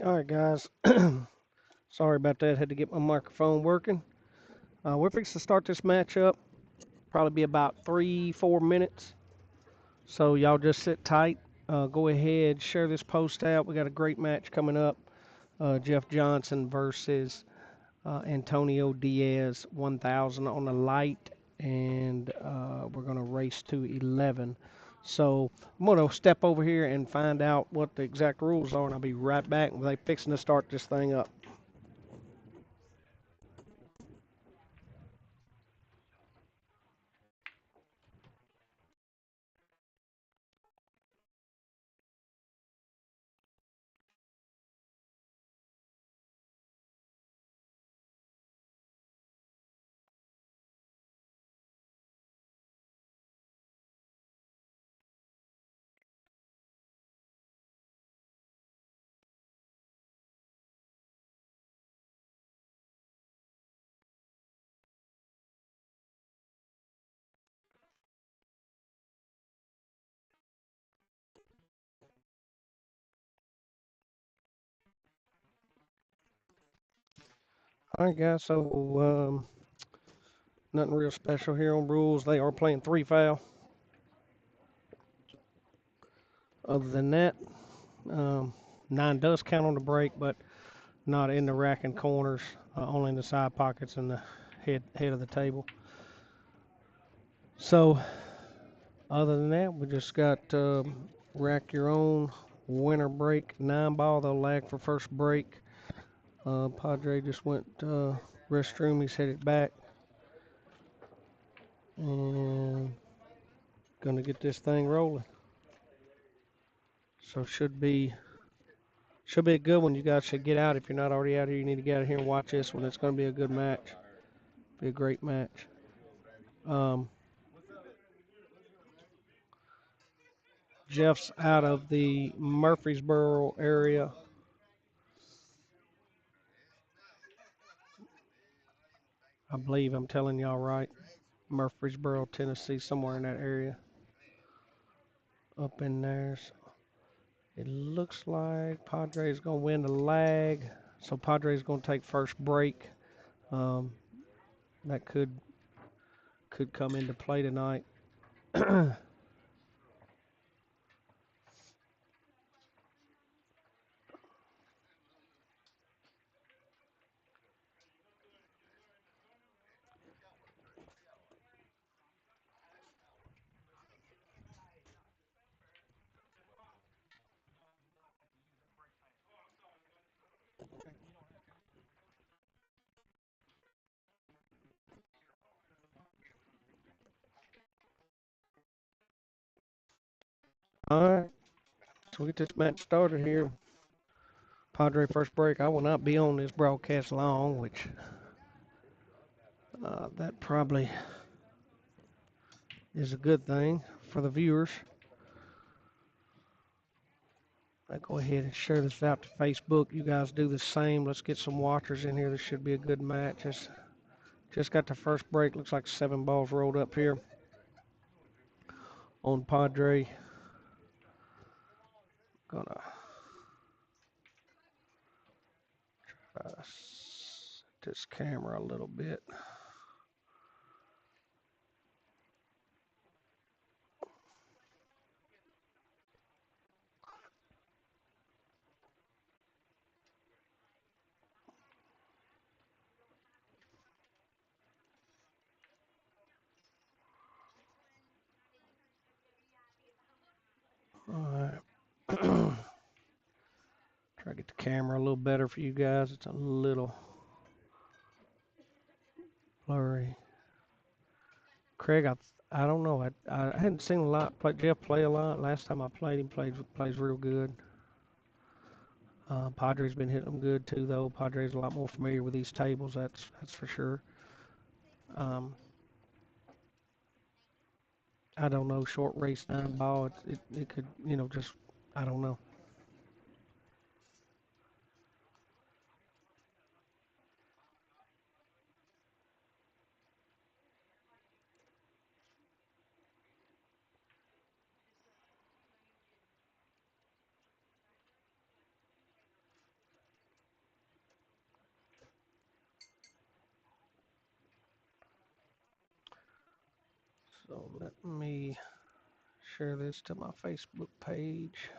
All right, guys. Sorry about that. Had to get my microphone working. We're fixing to start this matchup. Probably be about 3, 4 minutes. So y'all just sit tight. Go ahead, share this post out. We got a great match coming up. Jeff Johnson versus Antonio Diaz, 1,000 on the light, and we're gonna race to 11. So I'm gonna step over here and find out what the exact rules are, and I'll be right back. They fixing to start this thing up. All right, guys. So nothing real special here on rules. They are playing three foul. Other than that, um, nine does count on the break, but not in the rack and corners. Only in the side pockets and the head of the table. So other than that, we just got rack your own winner break 9 ball. They'll lag for first break. Padre just went restroom. He's headed back and gonna get this thing rolling. So should be a good one. You guys should get out. If you're not already out here, you need to get out here and watch this one. It's going to be a good match. Be a great match. Um, Jeff's out of the Murfreesboro area. I believe I'm telling y'all right. Murfreesboro, Tennessee, somewhere in that area. Up in there. So it looks like Padres going to win the lag. So Padres going to take first break. Um, that could come into play tonight. All right. So we get this match started here. Padre first break. I will not be on this broadcast long, which that probably is a good thing for the viewers. I go ahead and share this out to Facebook. You guys do the same. Let's get some watchers in here. This should be a good match. Just got the first break. Looks like 7 balls rolled up here on Padre. Gonna set this camera a little bit. All right. Try to get the camera a little better for you guys. It's a little blurry. Craig, I don't know. I hadn't seen a lot. Jeff play a lot. Last time I played him, plays real good. Padres been hitting them good too, though. Padres a lot more familiar with these tables. That's for sure. Um, I don't know. Short race 9 ball. It could just I don't know. So let me share this to my Facebook page.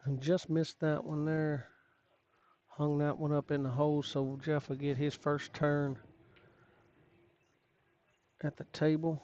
And just missed that one there. Hung that one up in the hole so Jeff will get his first turn at the table.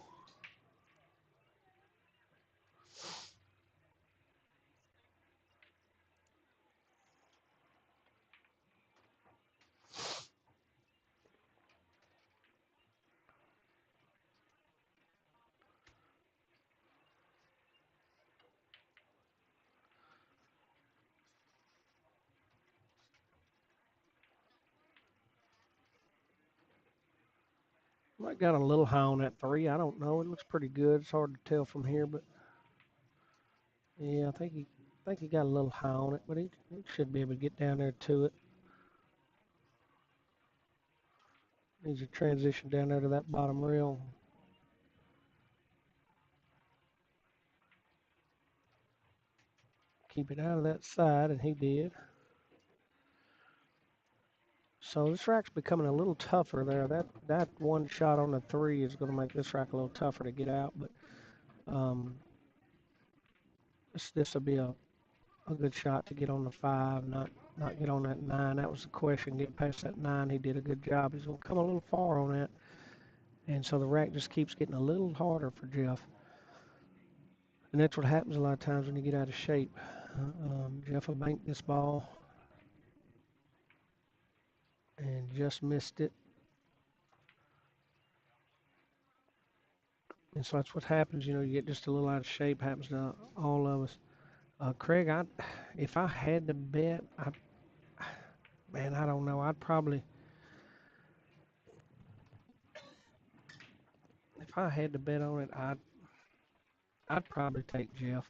Might got a little high on that three. I don't know. It looks pretty good. It's hard to tell from here, but yeah, I think he got a little high on it, but he should be able to get down there to it. Needs to transition down there to that bottom rail. Keep it out of that side, and he did. So this rack's becoming a little tougher there. That one shot on the three is going to make this rack a little tougher to get out, but um, this will be a good shot to get on the five, not get on that nine. That was the question. Get past that nine, he did a good job. He's going to come a little far on that, and so the rack just keeps getting a little harder for Jeff. And that's what happens a lot of times when you get out of shape. Jeff will bank this ball and just missed it. And so that's what happens. You get just a little out of shape. Happens to all of us. Craig, if I had to bet, man, I don't know. If I had to bet on it, I'd probably take Jeff.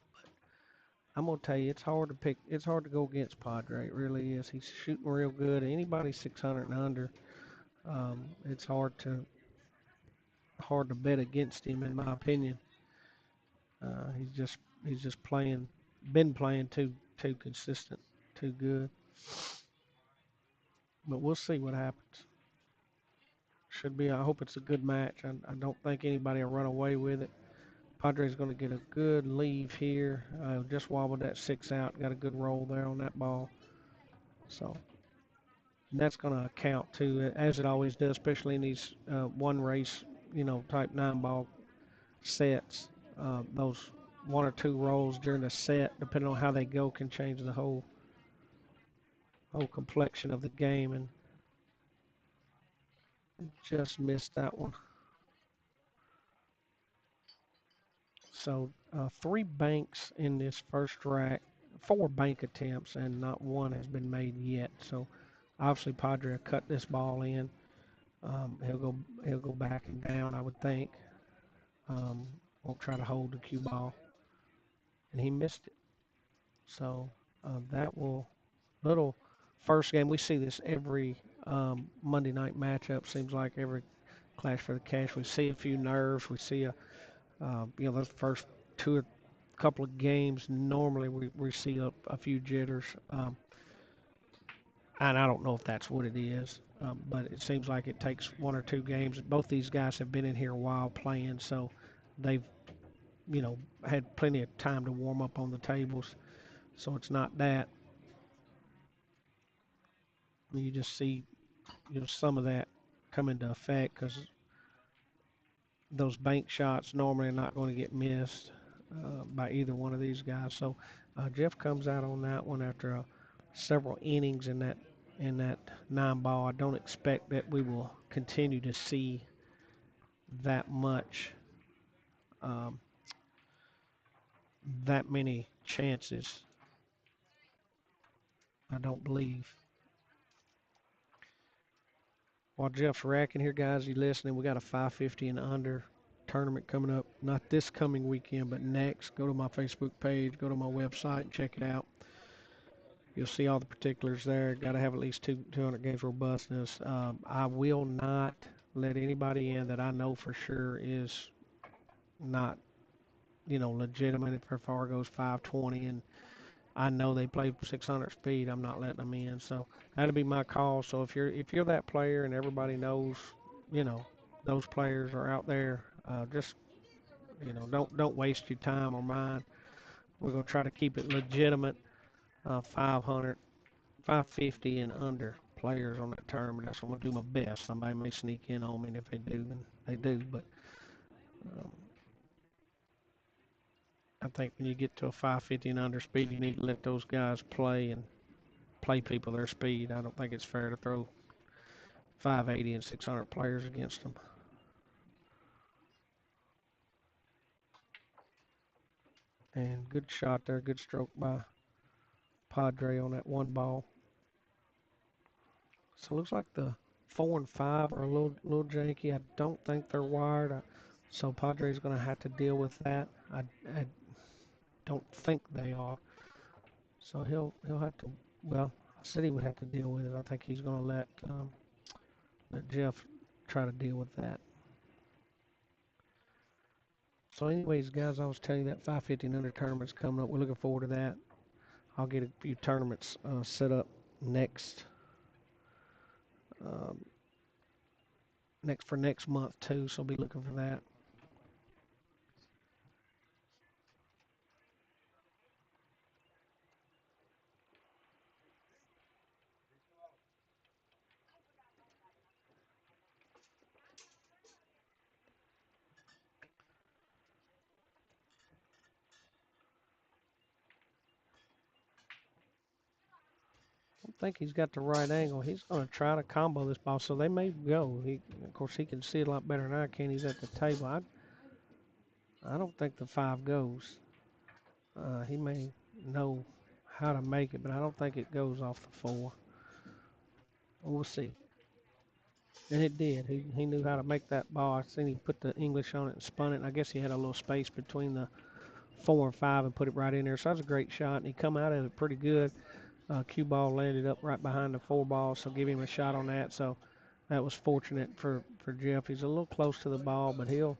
I'm gonna tell you, it's hard to pick. It's hard to go against Padre. It really is. He's shooting real good. Anybody 600 and under, it's hard to bet against him, in my opinion. He's just been playing too consistent, too good. But we'll see what happens. Should be. I hope it's a good match. I don't think anybody will run away with it. Padres going to get a good leave here. Just wobbled that six out. Got a good roll there on that ball. So that's going to count too, as it always does, especially in these one race, type nine ball sets. Those one or two rolls during the set, depending on how they go, can change the whole complexion of the game. And just missed that one. So three banks in this first rack, four bank attempts, and not one has been made yet. So obviously Padre will cut this ball in. He'll go back and down, I would think. Um, won't try to hold the cue ball, and he missed it. So that will little first game. We see this every Monday night matchup. Seems like every Clash for the Cash. We see a few nerves. We see those first two or couple of games. Normally we see a few jitters, and I don't know if that's what it is. But it seems like it takes one or two games. Both these guys have been in here a while playing, so they've had plenty of time to warm up on the tables. So it's not that. You just see some of that come into effect because those bank shots normally are not going to get missed by either one of these guys. So Jeff comes out on that one after several innings in that nine ball. I don't expect that we will continue to see that much, um, that many chances. I don't believe. While Jeff's racking here, guys, you listening? We got a 550 and under tournament coming up. Not this coming weekend, but next. Go to my Facebook page, go to my website, and check it out. You'll see all the particulars there. Got to have at least 200 games robustness. I will not let anybody in that I know for sure is not, legitimate. If far goes 520 and I know they play 600 speed. I'm not letting them in. So that'll be my call. So if you're that player and everybody knows, you know, those players are out there, just don't waste your time or mine. We're gonna try to keep it legitimate. 500, 550 and under players on that tournament. That's what I'm gonna do my best. Somebody may sneak in on me, and if they do, then they do. But um, I think when you get to a 550 and under speed, you need to let those guys play and play people their speed. I don't think it's fair to throw 580 and 600 players against them. And good shot there, good stroke by Padre on that one ball. So it looks like the 4 and 5 are a little janky. I don't think they're wired. So Padre's going to have to deal with that. I don't think they are. So he'll have to. Well, I said he would have to deal with it. I think he's going to let Jeff try to deal with that. So, anyways, guys, I was telling you that 550 and under tournament's coming up. We're looking forward to that. I'll get a few tournaments set up next, um, next month too. So, be looking for that. I think he's got the right angle. He's going to try to combo this ball, so they may go. Of course, he can see it a lot better than I can. He's at the table. I don't think the 5 goes. He may know how to make it, but I don't think it goes off the 4. We'll see. And it did. He knew how to make that ball. I seen he put the English on it and spun it. And I guess he had a little space between the 4 and 5 and put it right in there. So that was a great shot, and he come out of it pretty good. Cue ball landed up right behind the 4 ball, so give him a shot on that. So that was fortunate for Jeff. He's a little close to the ball, but he'll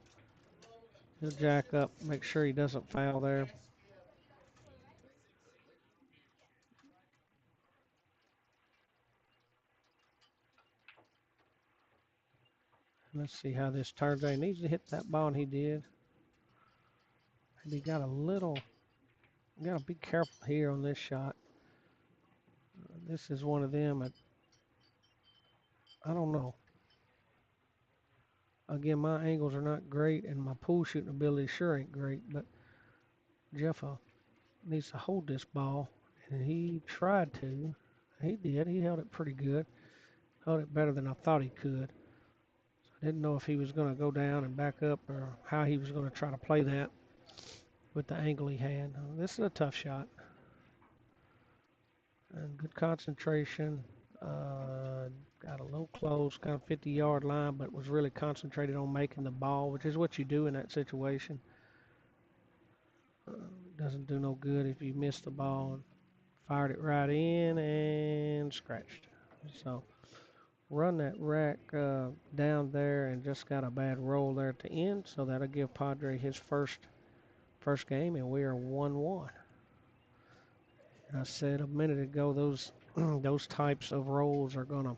jack up, make sure he doesn't foul there. Let's see how this turns out. He needs to hit that ball, and he did. And he got a little. You gotta be careful here on this shot. This is one of them. I don't know. Again, my angles are not great, and my pool shooting ability sure ain't great. But Jeff needs to hold this ball, and he tried to. He did. He held it pretty good. Held it better than I thought he could. I didn't know if he was going to go down and back up or how he was going to try to play that with the angle he had. This is a tough shot. And good concentration. Got a little close, kind of 50-yard line, but was really concentrated on making the ball, which is what you do in that situation. Uh, doesn't do no good if you miss the ball. And fired it right in and scratched. So run that rack down there and just got a bad roll there at the end. So that'll give Padre his first game, and we are 1-1. I said a minute ago those those types of rolls are gonna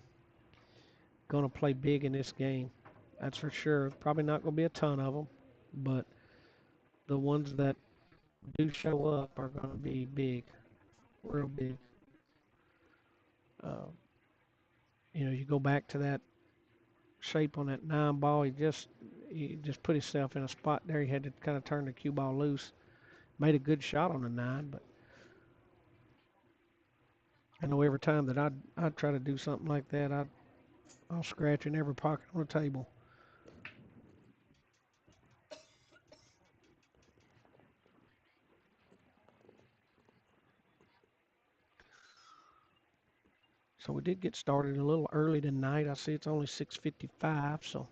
play big in this game. That's for sure. Probably not gonna be a ton of them, but the ones that do show up are gonna be big, real big. Uh, you go back to that shape on that 9 ball. He just put himself in a spot there. He had to kind of turn the cue ball loose. Made a good shot on the 9, but I know every time that I try to do something like that, I'll scratch in every pocket on the table. So we did get started a little early tonight. I see it's only 6:55, so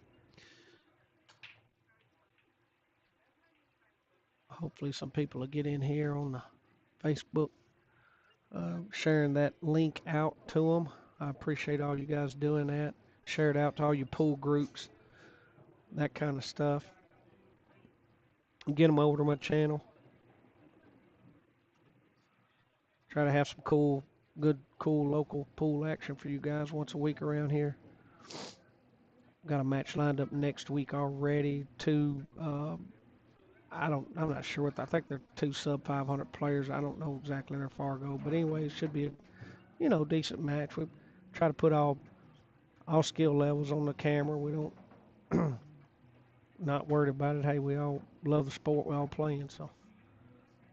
hopefully some people will get in here on the Facebook, sharing that link out to them. I appreciate all you guys doing that. Share it out to all your pool groups, that kind of stuff. Get them over to my channel. Try to have some good, cool local pool action for you guys once a week around here. Got a match lined up next week already. Two, I'm not sure what, I think they're two sub 500 players. I don't know exactly their Fargo, but anyway, it should be a, decent match. We try to put all skill levels on the camera. We don't, not worried about it. Hey, we all love the sport. We all playing, so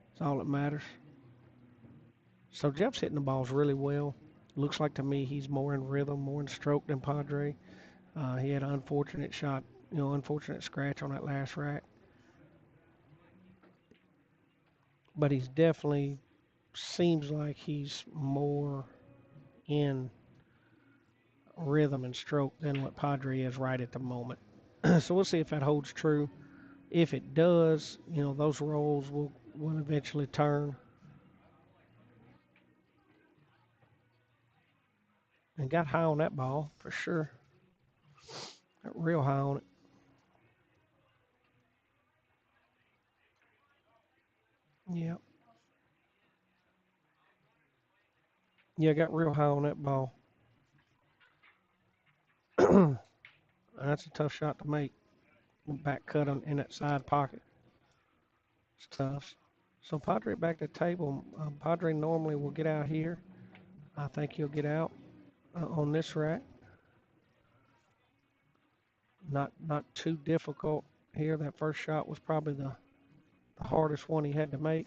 that's all that matters. So Jeff's hitting the balls really well. Looks like to me he's more in rhythm, more in stroke than Padre. He had an unfortunate shot, unfortunate scratch on that last rack, but he's definitely seems like he's more in rhythm and stroke than what Padre is right at the moment. So we'll see if that holds true. If it does, those roles will eventually turn. And got high on that ball for sure. Got real high on it. Yeah. Yeah, got real high on that ball. That's a tough shot to make. Back cut in that side pocket. It's tough. So Padre back to the table. Padre normally will get out here. I think he'll get out on this rack. Not too difficult here. That first shot was probably the hardest one he had to make.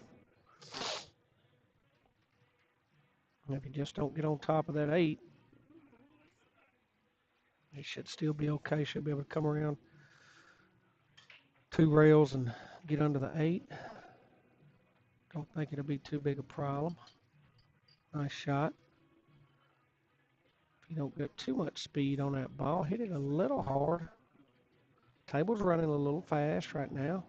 And if he just don't get on top of that 8, he should still be okay. Should be able to come around 2 rails and get under the 8. Don't think it'll be too big a problem. Nice shot. If you don't get too much speed on that ball, hit it a little hard. Table's running a little fast right now.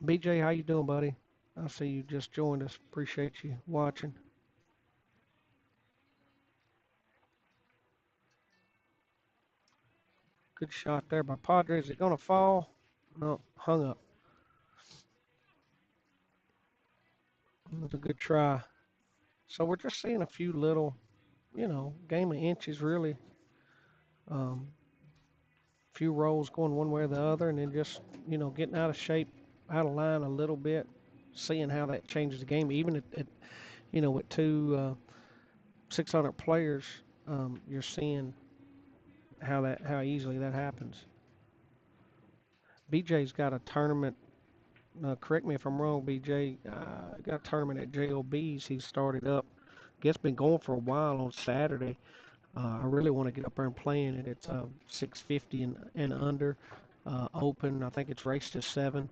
BJ, how you doing, buddy? I see you just joined us. Appreciate you watching. Good shot there by Padre. Is it going to fall? No, hung up. It was a good try. So we're just seeing a few little, game of inches really. Um, few rolls going one way or the other, and then just, getting out of shape, out of line a little bit, seeing how that changes the game. Even with two 600 players, you're seeing how easily that happens. BJ's got a tournament. Correct me if I'm wrong, BJ. Got a tournament at JOB's. He started up. Guess been going for a while on Saturday. I really want to get up there and play in it. It's 650 and under, open. I think it's race to 7.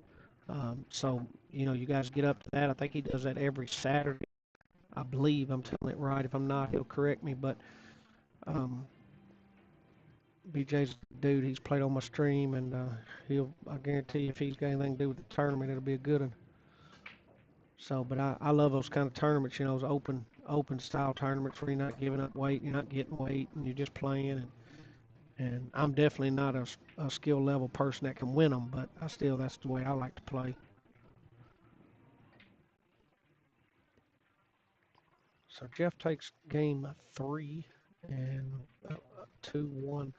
So you guys get up to that. I think he does that every Saturday. I believe I'm telling it right. If I'm not, he'll correct me. But um, BJ's a dude. He's played on my stream, and I guarantee you, if he's got anything to do with the tournament, it'll be a good one. So, but I love those kind of tournaments. Those open style tournaments where you're not giving up weight, you're not getting weight, and you're just playing. And I'm definitely not a skill level person that can win them, but that's the way I like to play. So Jeff takes game 3 and 2-1,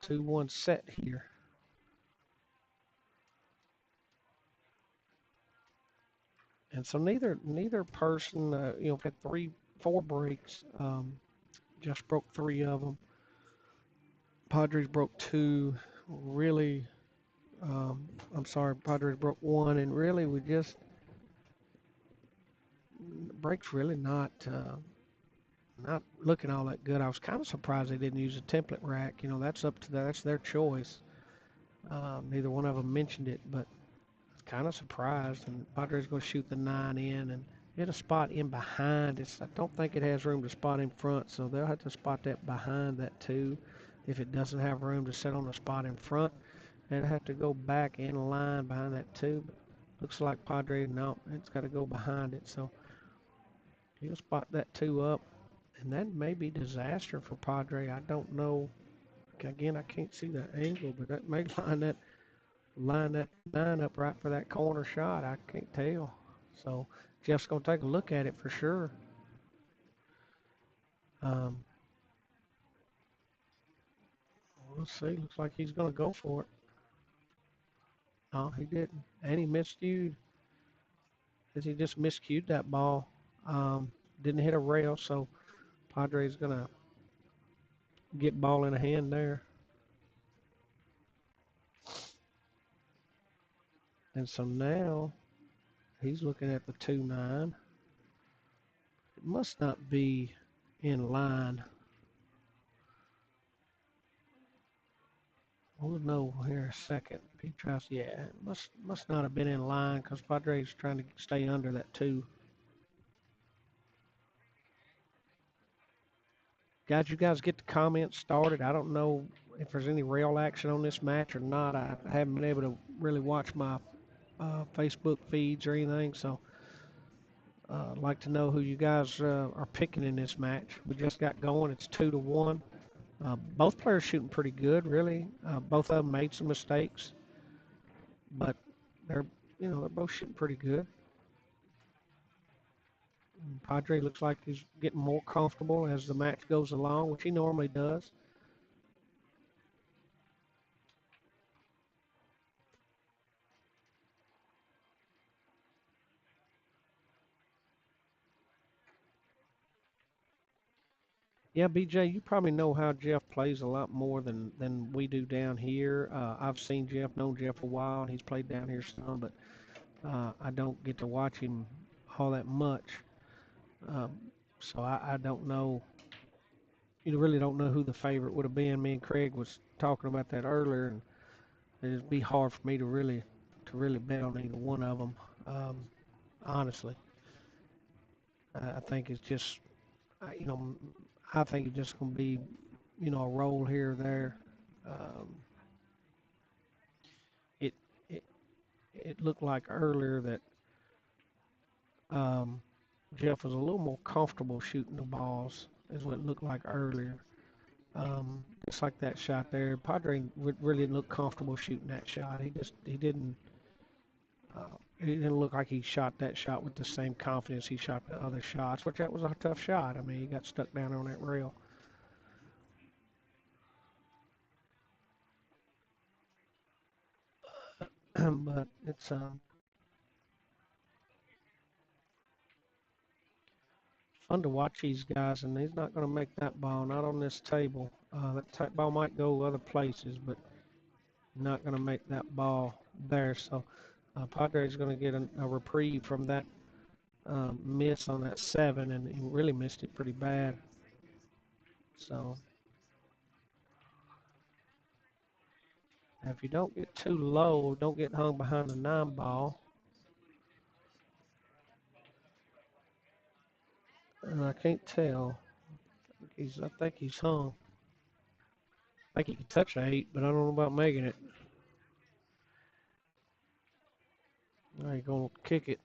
2-1 set here. And so neither person, had 4 breaks. Just broke 3 of them. Padres broke 2. Really, I'm sorry, Padres broke 1, and really we just breaks really not looking all that good. I was kind of surprised they didn't use a template rack. That's their choice. Neither one of them mentioned it, but I was kind of surprised. And Padres going to shoot the 9 in and get a spot in behind. I don't think it has room to spot in front, so they'll have to spot that behind that too. If it doesn't have room to set on the spot in front, they'll have to go back in line behind that too. But looks like Padres, no, it's got to go behind it. So he'll spot that 2 up. And that may be disaster for Padre. I don't know. Again, I can't see the angle, but that may line that line that nine up right for that corner shot. I can't tell. So Jeff's gonna take a look at it for sure. Um, we'll see. Looks like he's gonna go for it. Oh, he didn't, and he miscued. He just miscued that ball. Um, didn't hit a rail, so Padres gonna get ball in a hand there. And so now he's looking at the 2-9. It must not be in line. We'll know here in a second. He tries, yeah, it must not have been in line because Padres trying to stay under that 2. Guys, you guys get the comments started. I don't know if there's any real action on this match or not. I haven't been able to really watch my Facebook feeds or anything, so I'd like to know who you guys are picking in this match. We just got going. It's 2-1. Both players shooting pretty good, really. Both of them made some mistakes, but they're they're both shooting pretty good. And Padre looks like he's getting more comfortable as the match goes along, which he normally does. Yeah, BJ, you probably know how Jeff plays a lot more than we do down here. I've seen Jeff, known Jeff a while, and he's played down here some, but I don't get to watch him all that much. Um, so I don't know. You really don't know who the favorite would have been. Me and Craig was talking about that earlier, and it'd be hard for me to really bet on either one of them. Um, honestly, I think it's just you know I think it's just going to be a roll here or there. Um, it it it looked like earlier that um, Jeff was a little more comfortable shooting the balls, is what it looked like earlier. Just like that shot there, Padre really didn't look comfortable shooting that shot. He didn't look like he shot that shot with the same confidence he shot the other shots, which that was a tough shot. I mean, he got stuck down on that rail. But it's fun to watch these guys, and he's not going to make that ball, not on this table. That ball might go other places, but not going to make that ball there. So Padres going to get a reprieve from that miss on that 7, and he really missed it pretty bad. So if you don't get too low, don't get hung behind the 9 ball. And I can't tell. I think he's hung. I think he can touch 8, but I don't know about making it. Now he's going to kick it.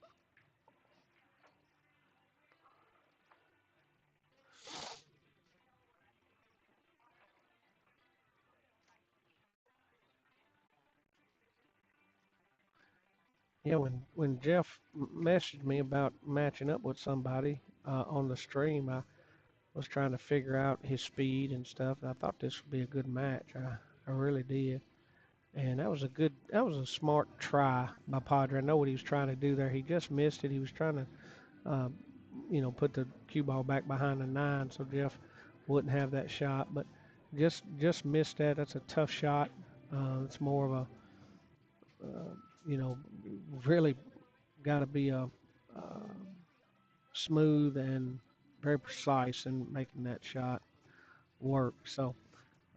Yeah, when Jeff messaged me about matching up with somebody on the stream, I was trying to figure out his speed and stuff. And I thought this would be a good match. I really did. And that was a smart try by Padre. I know what he was trying to do there. He just missed it. He was trying to, uh, put the cue ball back behind the 9 so Jeff wouldn't have that shot. But just missed that. That's a tough shot. It's more of a, uh, you know, really got to be smooth and very precise in making that shot work. So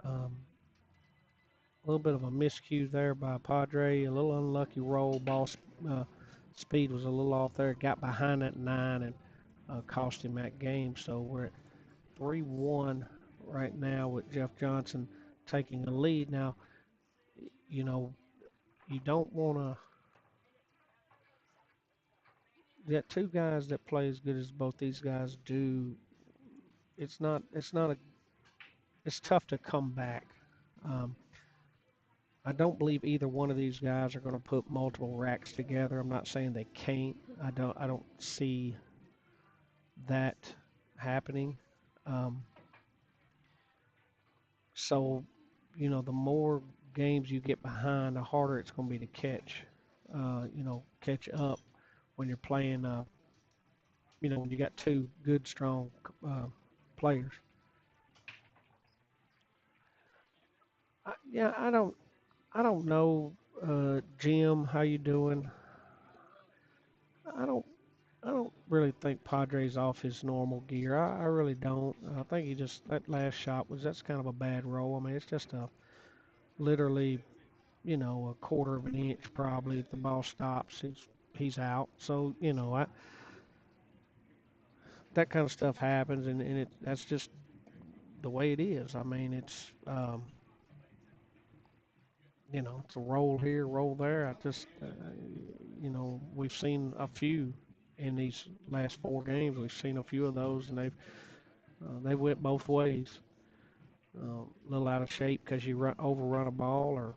um, a little bit of a miscue there by Padre, a little unlucky roll. Ball uh, speed was a little off there. Got behind that 9 and cost him that game. So we're at 3-1 right now with Jeff Johnson taking a lead. Now, you know, you don't want to. You got two guys that play as good as both these guys do. It's not. It's not a. It's tough to come back. Um, I don't believe either one of these guys are going to put multiple racks together. I'm not saying they can't. I don't see that happening. Um, so, the more games you get behind, the harder it's going to be to catch up when you're playing. When you got two good, strong uh, players. Yeah, I don't know, Jim. How you doing? I don't. I don't really think Padres off his normal gear. I really don't. I think he just that last shot that's kind of a bad roll. I mean, it's just a literally, a quarter of an inch probably. If the ball stops, he's out. So that kind of stuff happens, and that's just the way it is. I mean, it's a roll here, roll there. We've seen a few in these last four games. We've seen a few of those, and they went both ways. A little out of shape because you overrun a ball, or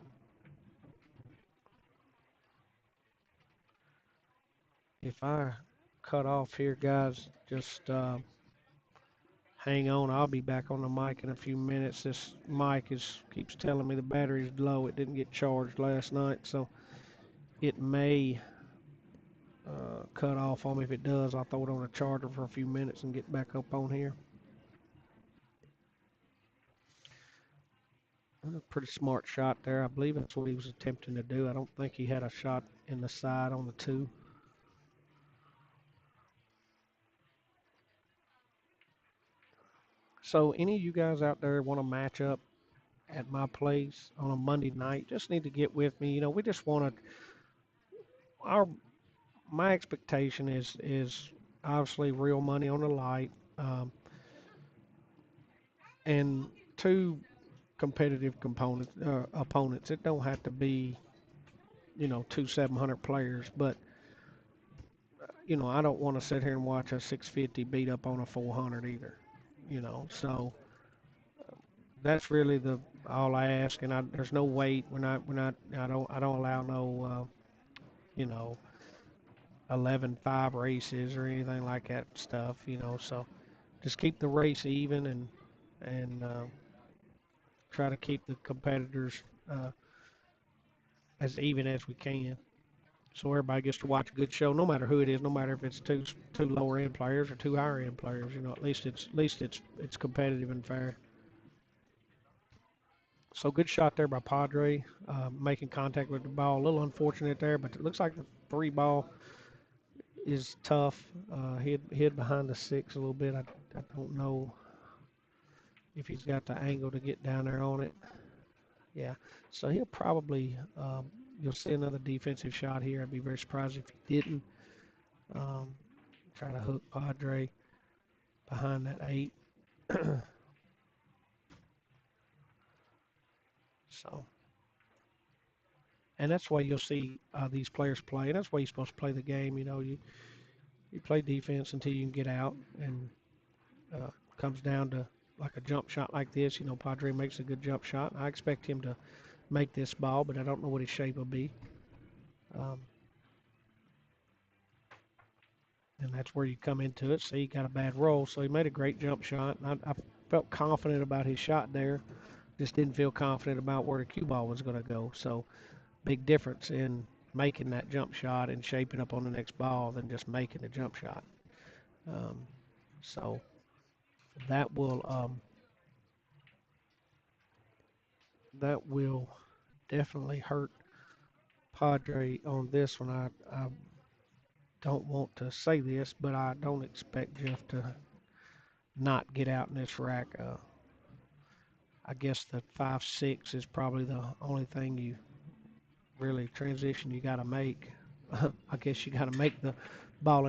if I cut off here, guys, just hang on. I'll be back on the mic in a few minutes. This mic keeps telling me the battery's low. It didn't get charged last night, so it may cut off on me. If it does, I'll throw it on a charger for a few minutes and get back up on here. A pretty smart shot there. I believe that's what he was attempting to do. I don't think he had a shot in the side on the two. So any of you guys out there want to match up at my place on a Monday night, just need to get with me. We just want to. Our My expectation is obviously real money on the light, and two competitive opponents. It don't have to be two 700 players, but I don't want to sit here and watch a 650 beat up on a 400 either. So that's really the all I ask, and there's no weight. We're not. I don't allow no. You know 11-5 races or anything like that stuff. So just keep the race even and try to keep the competitors uh, as even as we can. So everybody gets to watch a good show, no matter who it is, no matter if it's two lower end players or two higher end players. At least it's competitive and fair. So good shot there by Padre, making contact with the ball. A little unfortunate there, but it looks like the three ball is tough. Hid behind the six a little bit. I don't know if he's got the angle to get down there on it. Yeah, so he'll probably you'll see another defensive shot here. I'd be very surprised if he didn't. Um, Try to hook Padre behind that eight. So, and that's why you'll see these players play, and that's why you're supposed to play the game. You play defense until you can get out, and comes down to like a jump shot like this. Padre makes a good jump shot. I expect him to make this ball, but I don't know what his shape will be. Um, and that's where you come into it. See, he got a bad roll, so he made a great jump shot. And I felt confident about his shot there. Just didn't feel confident about where the cue ball was going to go. So big difference in making that jump shot and shaping up on the next ball than just making the jump shot. Um, so that will definitely hurt Padre on this one. I don't want to say this, but I don't expect Jeff to not get out in this rack. I guess the 5-6 is probably the only thing you really transition you got to make. I guess you got to make the ball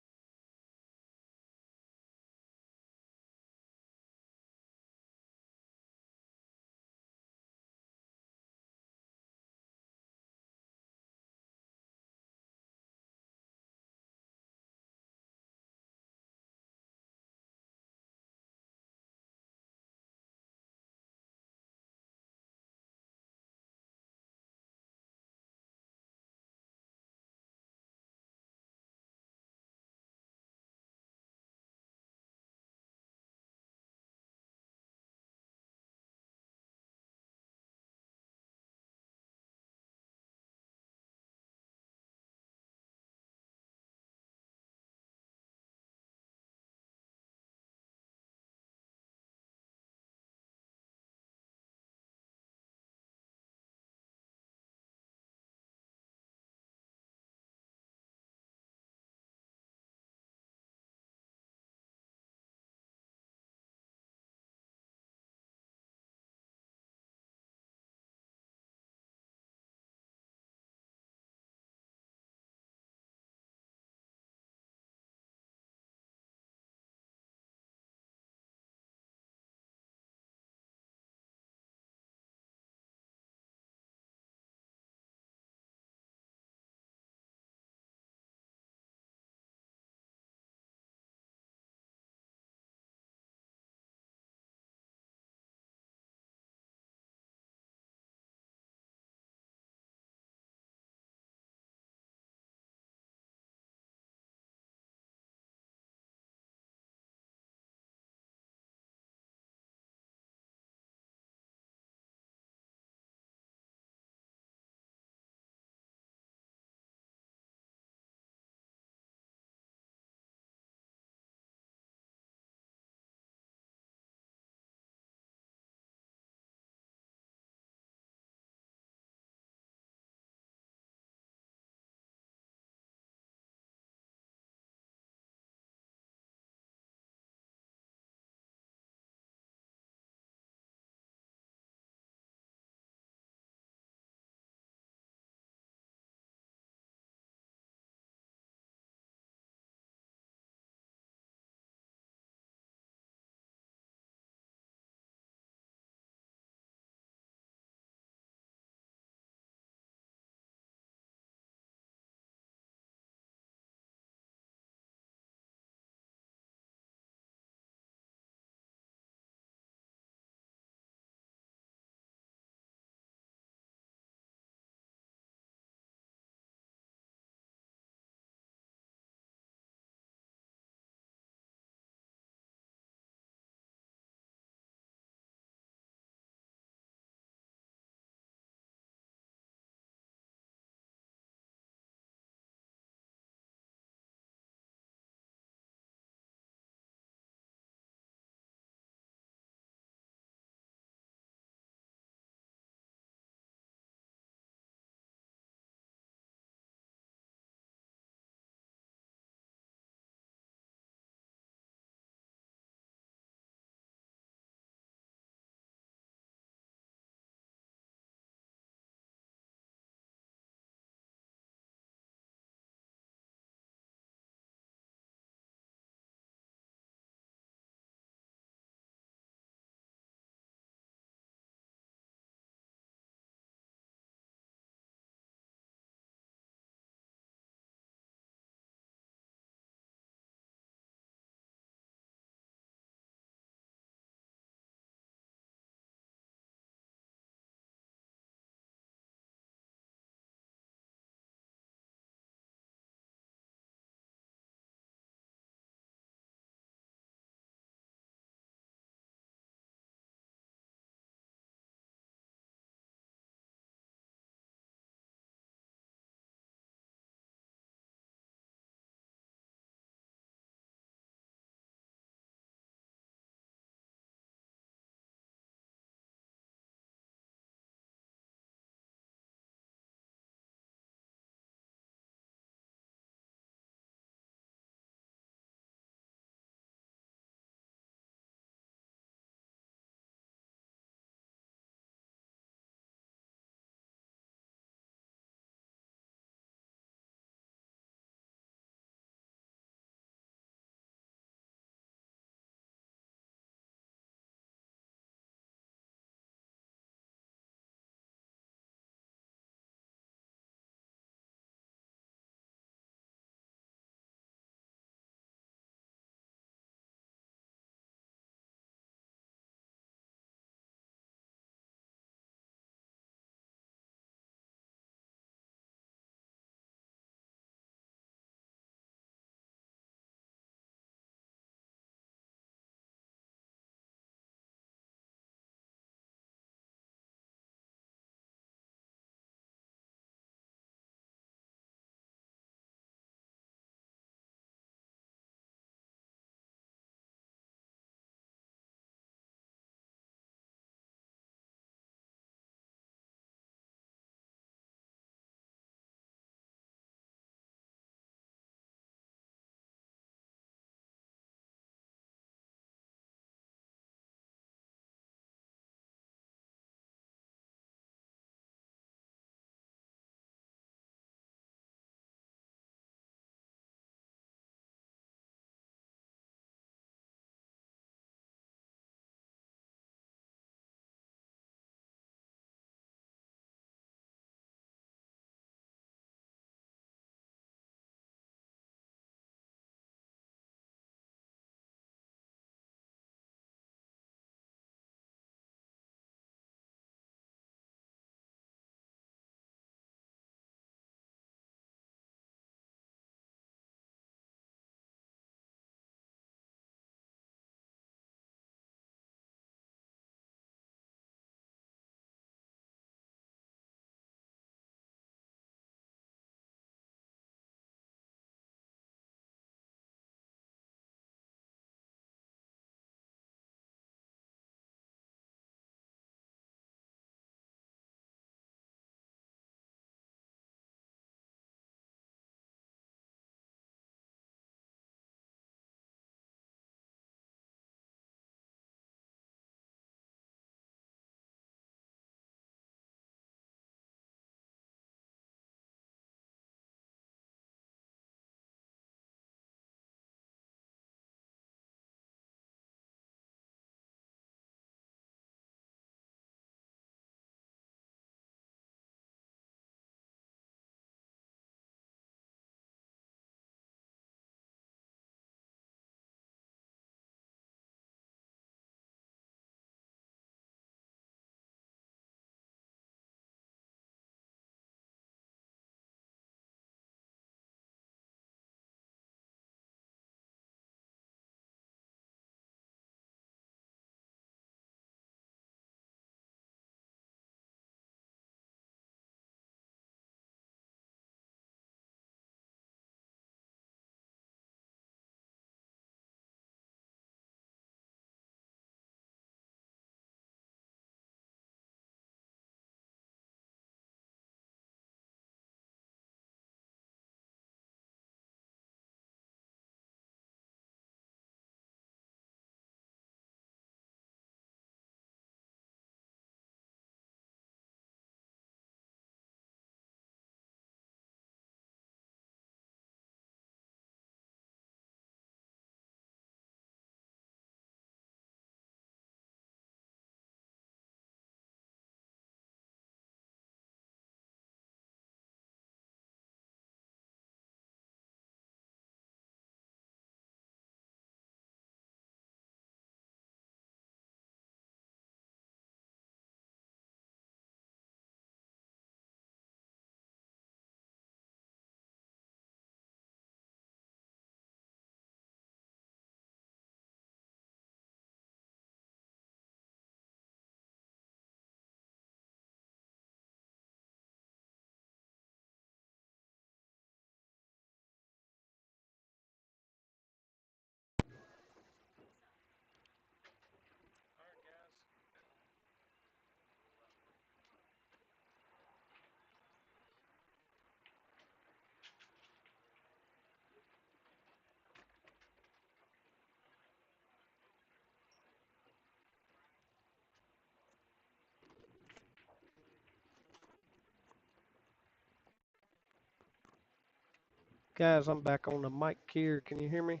Guys, I'm back on the mic here. Can you hear me?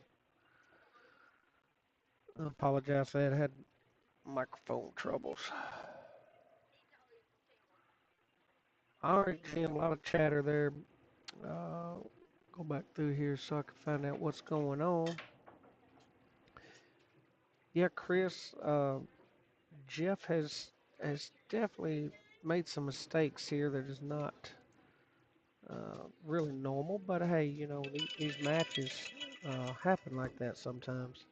I apologize. I had microphone troubles. All right, Jim, a lot of chatter there. Uh, go back through here so I can find out what's going on. Yeah, Chris, Jeff has definitely made some mistakes here that is not really normal. But hey, these matches happen like that sometimes.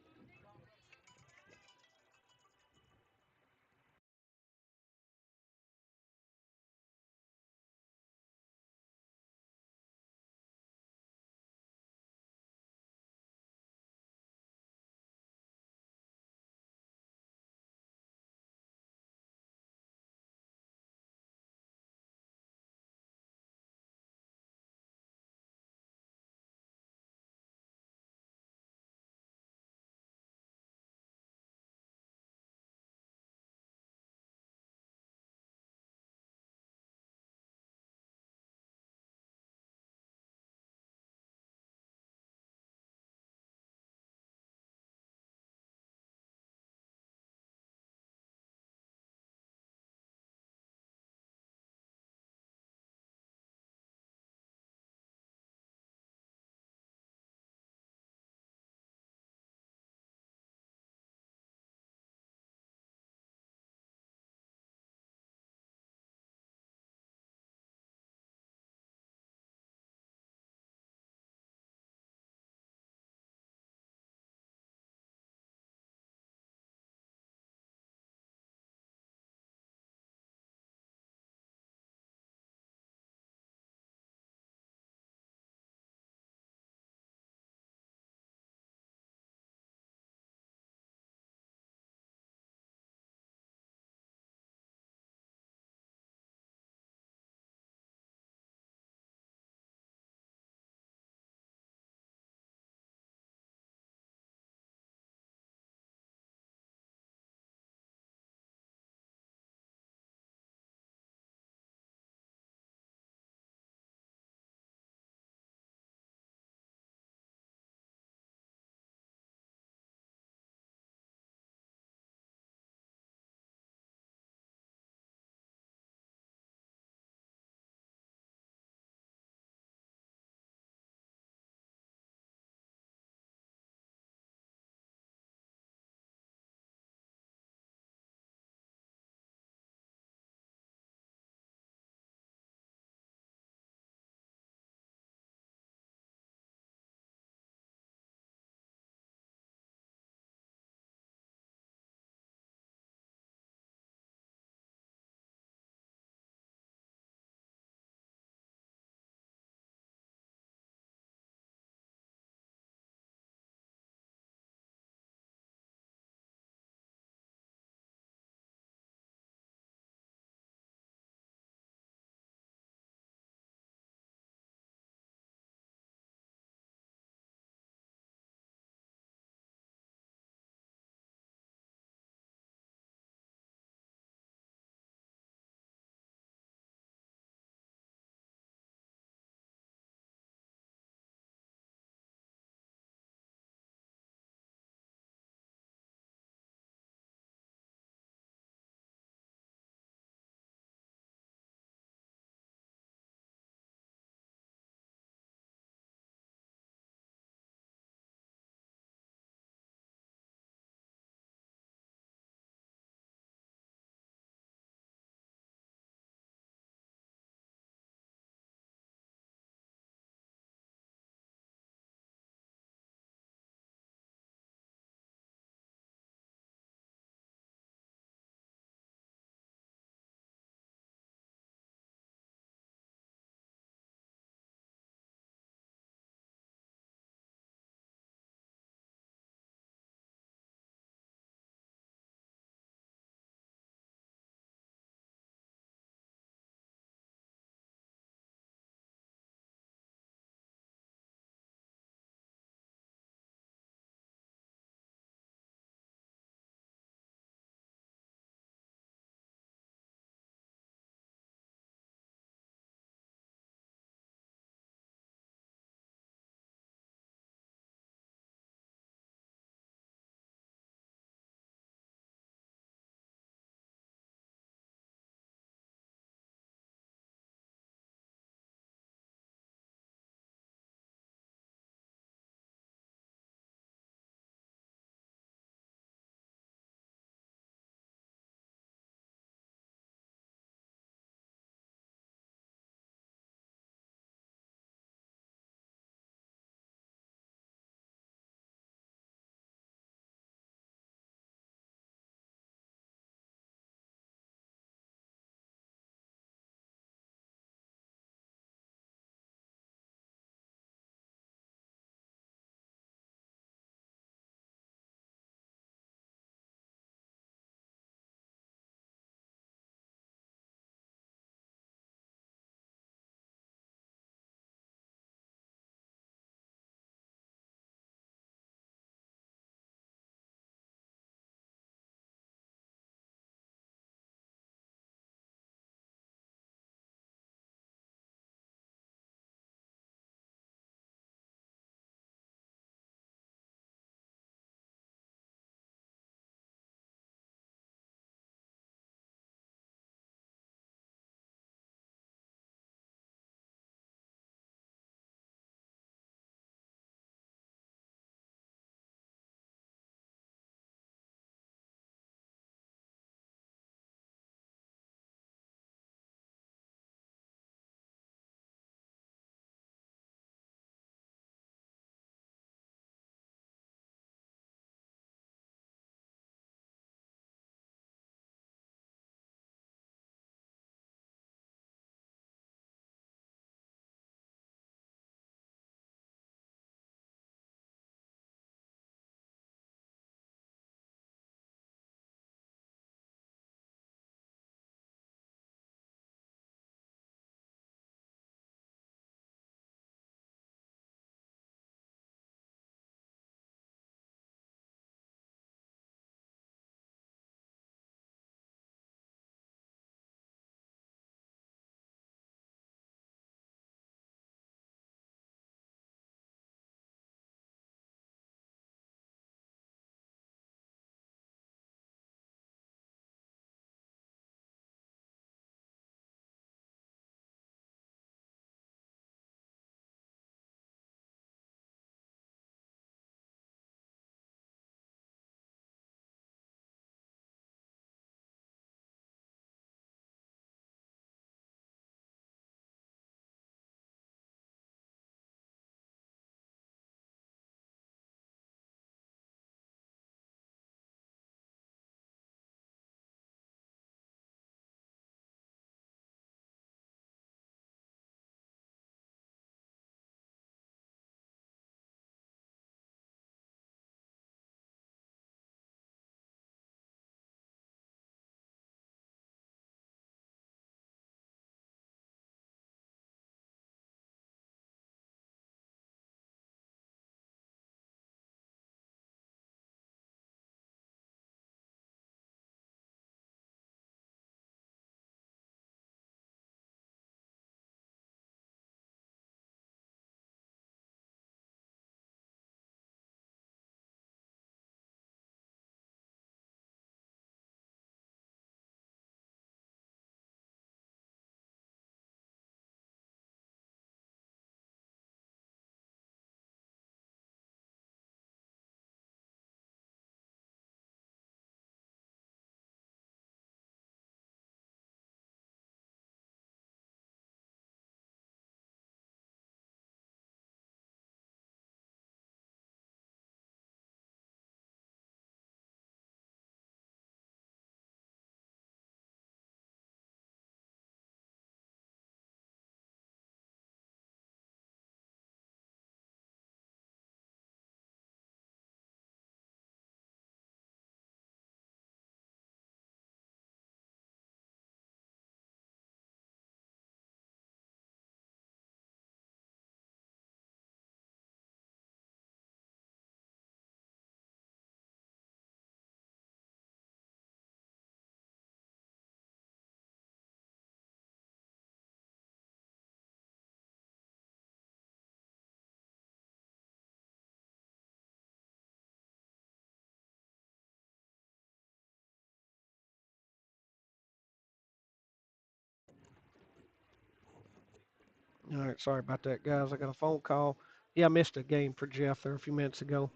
All right, sorry about that, guys. I got a phone call. Yeah, I missed a game for Jeff there a few minutes ago.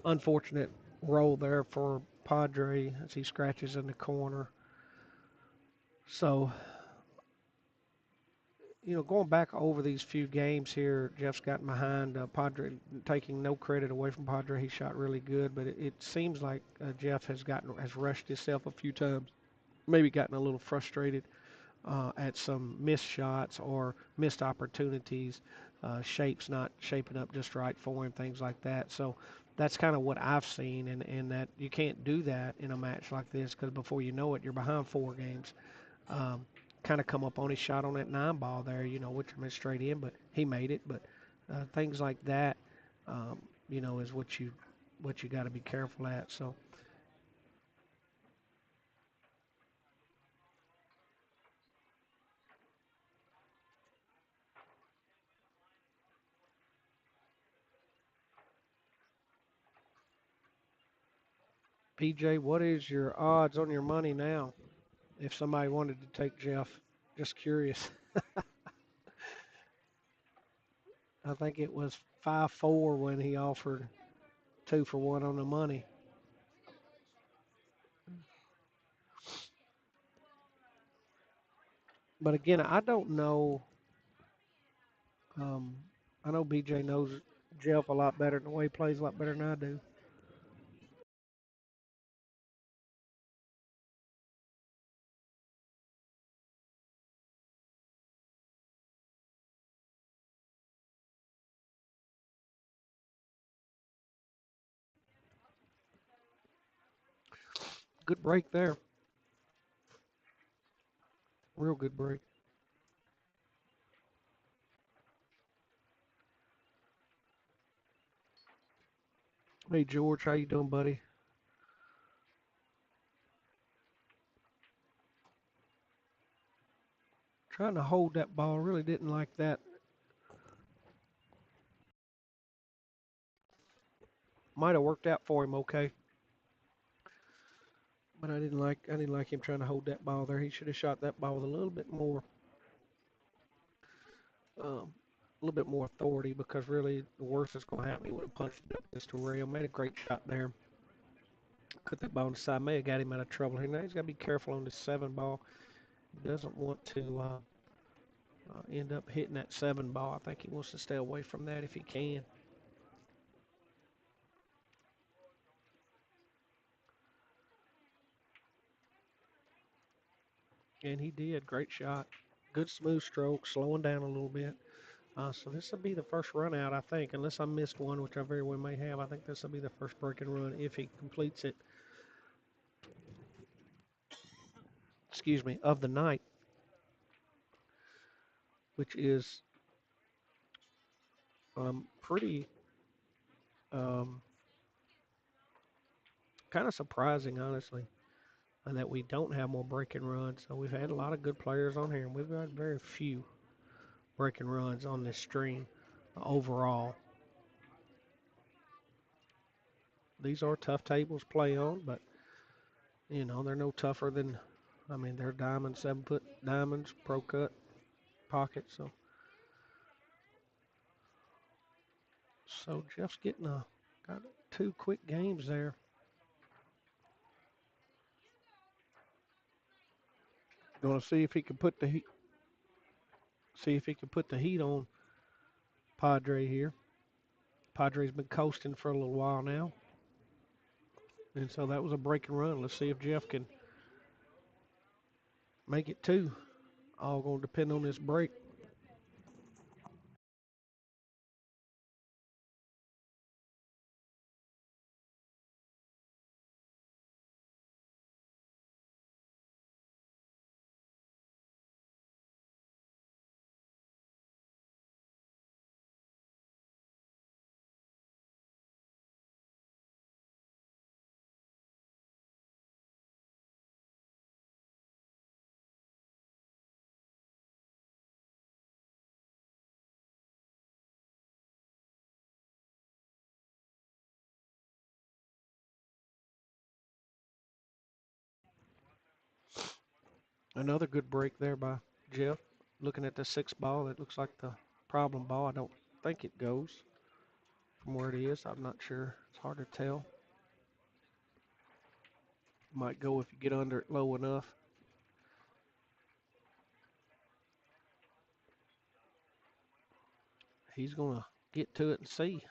Unfortunate roll there for Padre as he scratches in the corner. So, going back over these few games here, Jeff's gotten behind. Padre, taking no credit away from Padre, he shot really good, but it seems like Jeff has rushed himself a few times, maybe gotten a little frustrated at some missed shots or missed opportunities, shapes not shaping up just right for him, things like that. So that's kind of what I've seen, and that you can't do that in a match like this because before you know it, you're behind 4 games. Um, kind of come up on his shot on that 9 ball there, which went straight in, but he made it. But things like that, um, is what you got to be careful at. So PJ, what is your odds on your money now? If somebody wanted to take Jeff, just curious. I think it was 5-4 when he offered 2-for-1 on the money. But again, I don't know. Um, I know BJ knows Jeff a lot better, the way he plays a lot better than I do. Good break there. Real good break. Hey George, how you doing, buddy? Trying to hold that ball. Really didn't like that. Might have worked out for him, okay. But I didn't like him trying to hold that ball there. He should have shot that ball with a little bit more authority because really the worst that's going to happen, he would have punched it up this to rail. Made a great shot there. Put that ball on the side. May have got him out of trouble here. Now he's got to be careful on this 7 ball. He doesn't want to end up hitting that 7 ball. I think he wants to stay away from that if he can. And he did. Great shot. Good smooth stroke, slowing down a little bit. So this will be the first run out, I think, unless I missed one, which I very well may have. I think this will be the first break and run if he completes it, excuse me, of the night, which is pretty um, kind of surprising, honestly, that we don't have more break and runs. So we've had a lot of good players on here, and we've got very few break and runs on this stream overall. These are tough tables to play on, but they're no tougher than, I mean, they're diamond, 7 foot diamonds, pro cut pocket. So Jeff's getting got 2 quick games there. Going to see if he can put the heat, see if he can put the heat on Padre here. Padre's been coasting for a little while now, and so that was a break and run. Let's see if Jeff can make it 2. All going to depend on this break. Another good break there by Jeff. looking at the 6 ball, it looks like the problem ball. I don't think it goes from where it is. I'm not sure. It's hard to tell. Might go if you get under it low enough. He's going to get to it and see.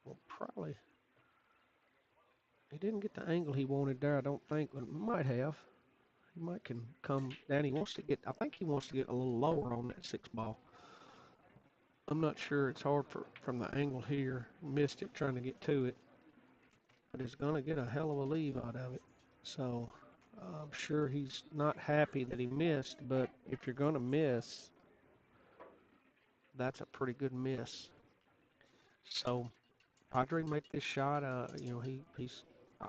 Well, probably. He didn't get the angle he wanted there, I don't think, but might have. He might can come down. He wants to get, I think he wants to get a little lower on that 6 ball. I'm not sure. It's hard from the angle here. Missed it trying to get to it, but he's going to get a hell of a leave out of it. So I'm sure he's not happy that he missed, but if you're going to miss, that's a pretty good miss. So Padre make this shot. He's uh,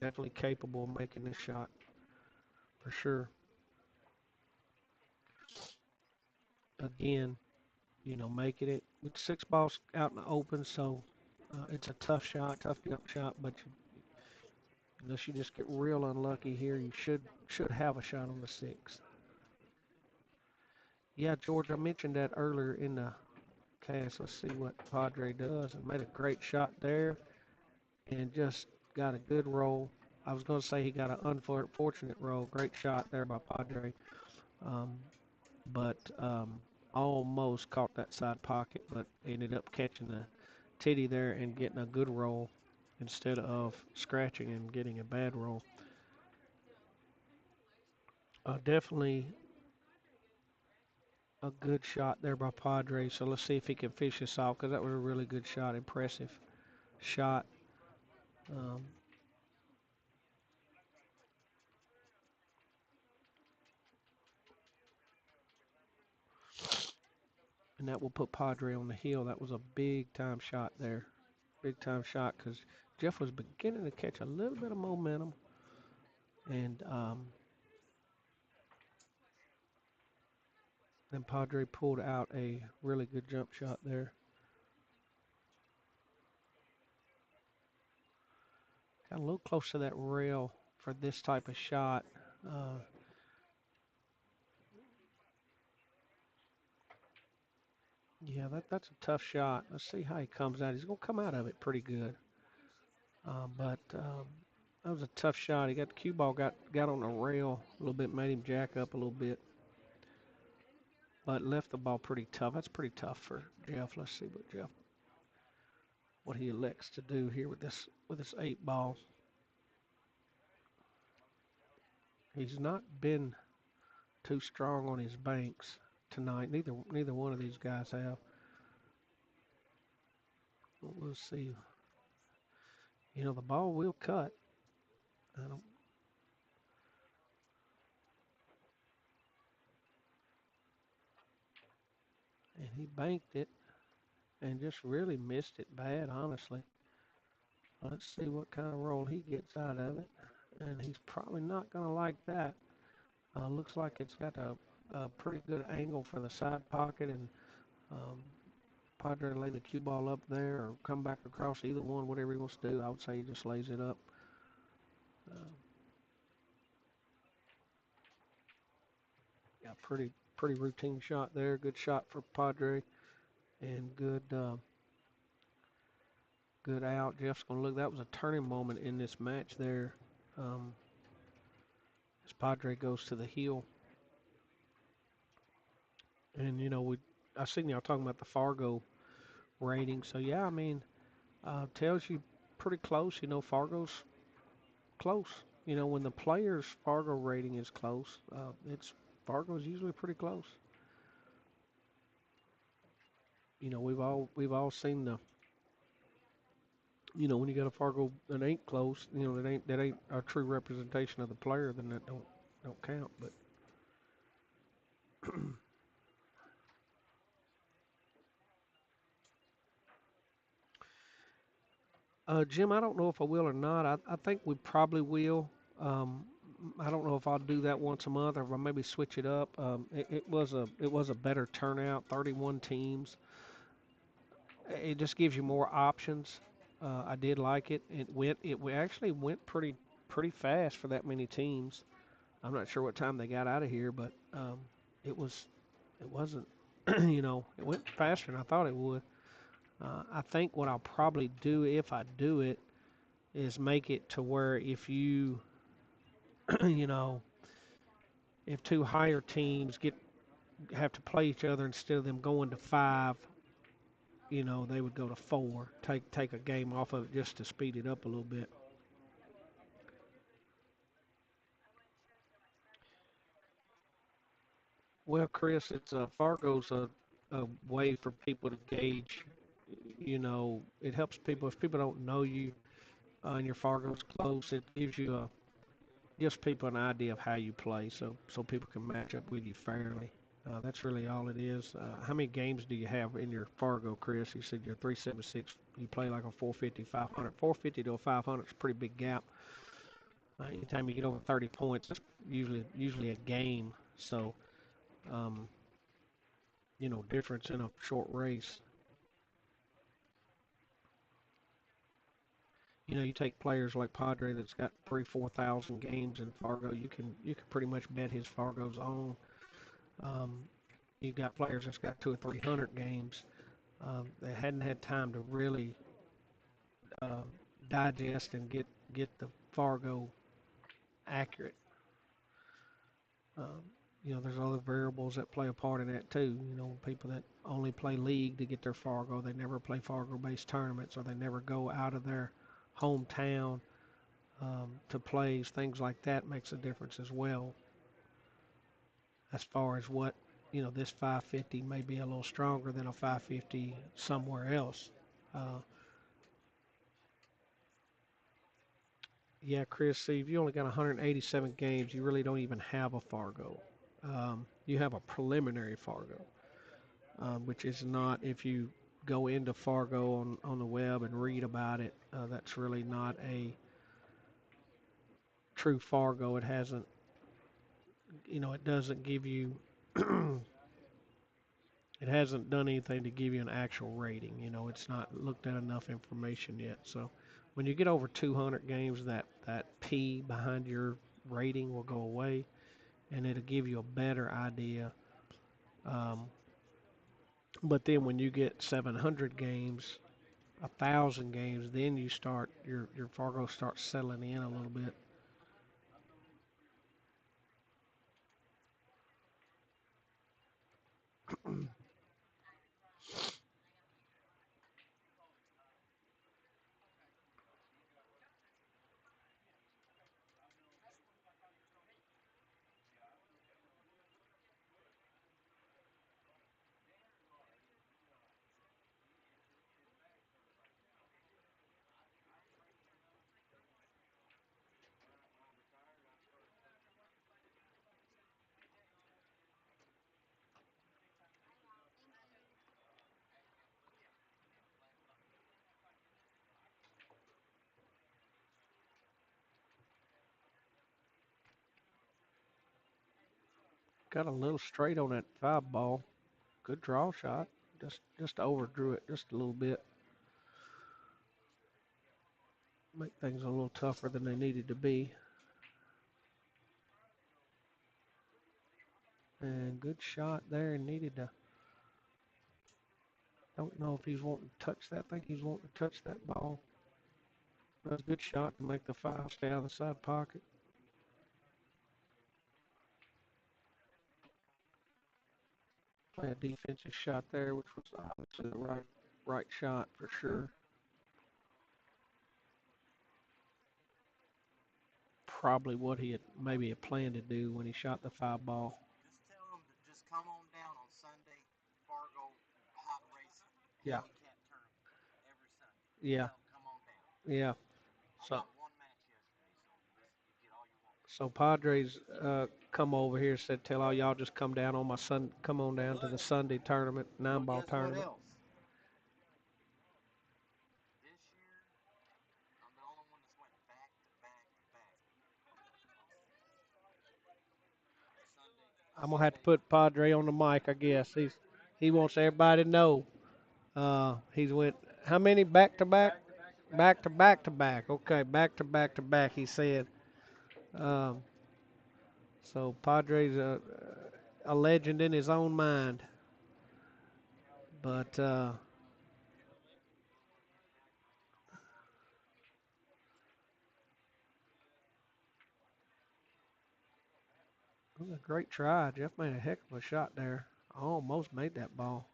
definitely capable of making this shot for sure. Again, making it with 6 balls out in the open, so it's a tough shot, tough jump shot. But unless you just get real unlucky here, you should have a shot on the 6. Yeah, George, I mentioned that earlier in the cast. Let's see what Padre does. And made a great shot there, and just got a good roll. I was going to say he got an unfortunate roll. Great shot there by Padre. Um, but almost caught that side pocket, but ended up catching the titty there and getting a good roll instead of scratching and getting a bad roll. Definitely a good shot there by Padre. So let's see if he can fish this off because that was a really good shot, impressive shot. Um, and that will put Padre on the hill. That was a big time shot there. Big time shot because Jeff was beginning to catch a little bit of momentum. And then Padre pulled out a really good jump shot there. Got a little close to that rail for this type of shot. Uh, yeah, that's a tough shot. Let's see how he comes out. He's going to come out of it pretty good. But that was a tough shot. He got the cue ball, got on the rail a little bit, made him jack up a little bit, but left the ball pretty tough. That's pretty tough for Jeff. Let's see what he elects to do here with this 8 ball. He's not been too strong on his banks tonight. Neither one of these guys have. We'll see. The ball will cut. I don't, and he banked it and just really missed it bad, honestly. Let's see what kind of roll he gets out of it. And he's probably not going to like that. Looks like it's got a pretty good angle for the side pocket, and um, Padre lay the cue ball up there or come back across, either one, whatever he wants to do. I would say he just lays it up. Uh, yeah, pretty routine shot there. Good shot for Padre, and good out. Jeff's going to look. That was a turning moment in this match there. Um, as Padre goes to the heel. And I seen y'all talking about the Fargo rating. So yeah, I mean, tells you pretty close. Fargo's close. When the players' Fargo rating is close, it's Fargo's usually pretty close. We've all seen when you got a Fargo that ain't close, that ain't a true representation of the player, then that don't count. But Jim, I don't know if I will or not. I think we probably will. Um, I don't know if I'll do that once a month or if I maybe switch it up. It was a better turnout, 31 teams. It just gives you more options. I did like it. It actually went pretty. pretty fast for that many teams. I'm not sure what time they got out of here, but it was it wasn't it went faster than I thought it would. I think what I'll probably do if I do it is make it to where if you you know if two higher teams get have to play each other instead of them going to five, they would go to four. Take a game off of it just to speed it up a little bit. Well, Chris, it's Fargo's a way for people to gauge. It helps people if people don't know you and your Fargo's close. It gives people an idea of how you play, so people can match up with you fairly. That's really all it is. How many games do you have in your Fargo, Chris? You said you're 376. You play like a 450, 500. 450 to a 500 is a pretty big gap. Anytime you get over 30 points, that's usually a game. So, um, difference in a short race. You take players like Padre that's got 3, 4,000 games in Fargo. You can pretty much bet his Fargo's on. Um, you've got players that's got 2 or 300 games that hadn't had time to really uh, digest and get the Fargo accurate. Um, there's other variables that play a part in that too. People that only play league to get their Fargo, they never play Fargo-based tournaments, or they never go out of their hometown to plays. Things like that makes a difference as well. As far as this 550 may be a little stronger than a 550 somewhere else. Uh, yeah, Chris, see, if you only got 187 games, you really don't even have a Fargo. You have a preliminary Fargo, which is not, if you go into Fargo on the web and read about it, that's really not a true Fargo. It hasn't, it doesn't give you it hasn't done anything to give you an actual rating. It's not looked at enough information yet. So when you get over 200 games, that P behind your rating will go away, and it'll give you a better idea. Um, but then when you get 700 games, 1,000 games, then your Fargo starts settling in a little bit. Got a little straight on that five ball. Good draw shot. Just overdrew it just a little bit. Make things a little tougher than they needed to be. And good shot there. Needed to. Don't know if he's wanting to touch that. I think he's wanting to touch that ball. That's a good shot to make the five stay out of the side pocket. Play a defensive shot there, which was obviously the right shot for sure. Probably what he had maybe had planned to do when he shot the five ball. Yeah, yeah, yeah. So so Padres come over here, said tell all y'all just come down on come on down to the Sunday tournament, 9 ball tournament. I'm gonna have to put Padre on the mic, I guess. He wants everybody to know. He's went how many back to back? Back to back to back. Okay, back to back to back. He said. Um, so Padres a legend in his own mind, but it was a great try. Jeff made a heck of a shot there. Almost made that ball.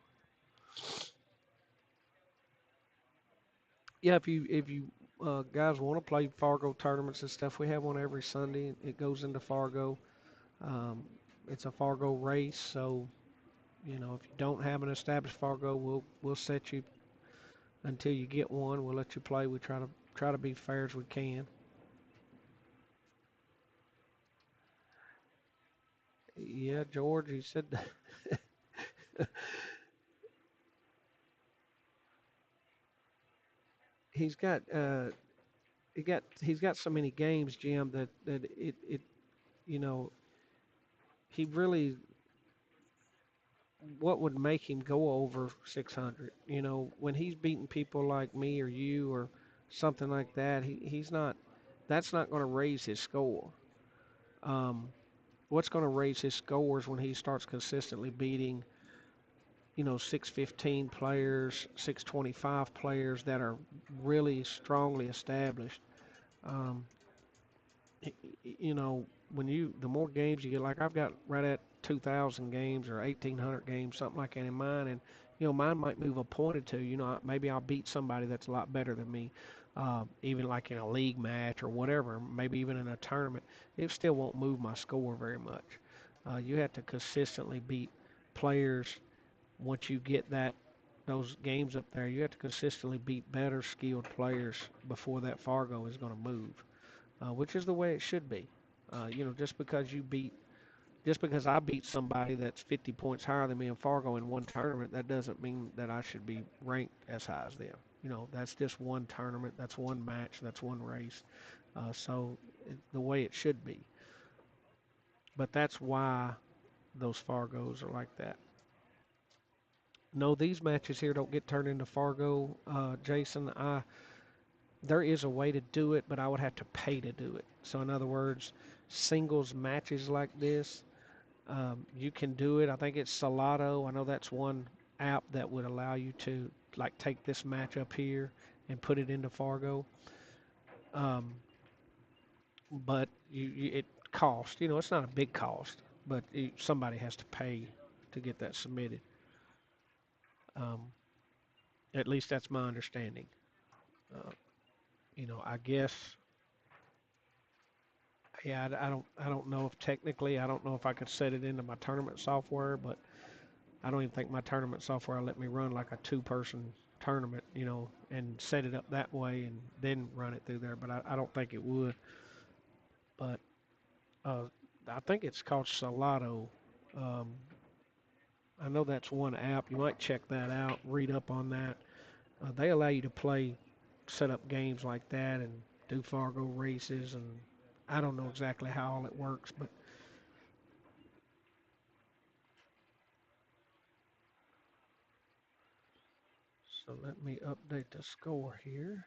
Yeah, if you guys want to play Fargo tournaments and stuff, we have one every Sunday. It goes into Fargo. Um, it's a Fargo race, so if you don't have an established Fargo, we'll set you until you get one. We'll let you play. We try to be fair as we can. Yeah, George, he said he's got he's got so many games, Jim, that it you know he really what would make him go over 600? When he's beating people like me or you or something like that, he's not. That's not going to raise his score. Um, what's going to raise his scores when he starts consistently beating 615 players, 625 players that are really strongly established. Um, when the more games you get, like I've got right at 2,000 games or 1,800 games, something like that in mine, and mine might move a point or two. Maybe I'll beat somebody that's a lot better than me, even like in a league match or whatever, maybe even in a tournament. It still won't move my score very much. You have to consistently beat players once you get those games up there. You have to consistently beat better skilled players before that Fargo is going to move, which is the way it should be. Just because I beat somebody that's 50 points higher than me in Fargo in one tournament, that doesn't mean that I should be ranked as high as them. That's just one tournament, that's one match, that's one race. The way it should be. But that's why those Fargos are like that. No, these matches here don't get turned into Fargo, Jason. There is a way to do it, but I would have to pay to do it. So in other words, singles matches like this, you can do it. I think it's Salado. I know that's one app that would allow you to like take this match up here and put it into Fargo. Um, but it costs. It's not a big cost, but somebody has to pay to get that submitted. Um, at least that's my understanding. Uh, I guess. Yeah, I don't know if technically, I don't know if I could set it into my tournament software, but I don't even think my tournament software will let me run like a two-person tournament, and set it up that way and then run it through there. But I don't think it would. But uh, I think it's called Salado. Um, I know that's one app. You might check that out, read up on that. They allow you to play, set up games like that, and do Fargo races. And I don't know exactly how all it works, but so let me update the score here.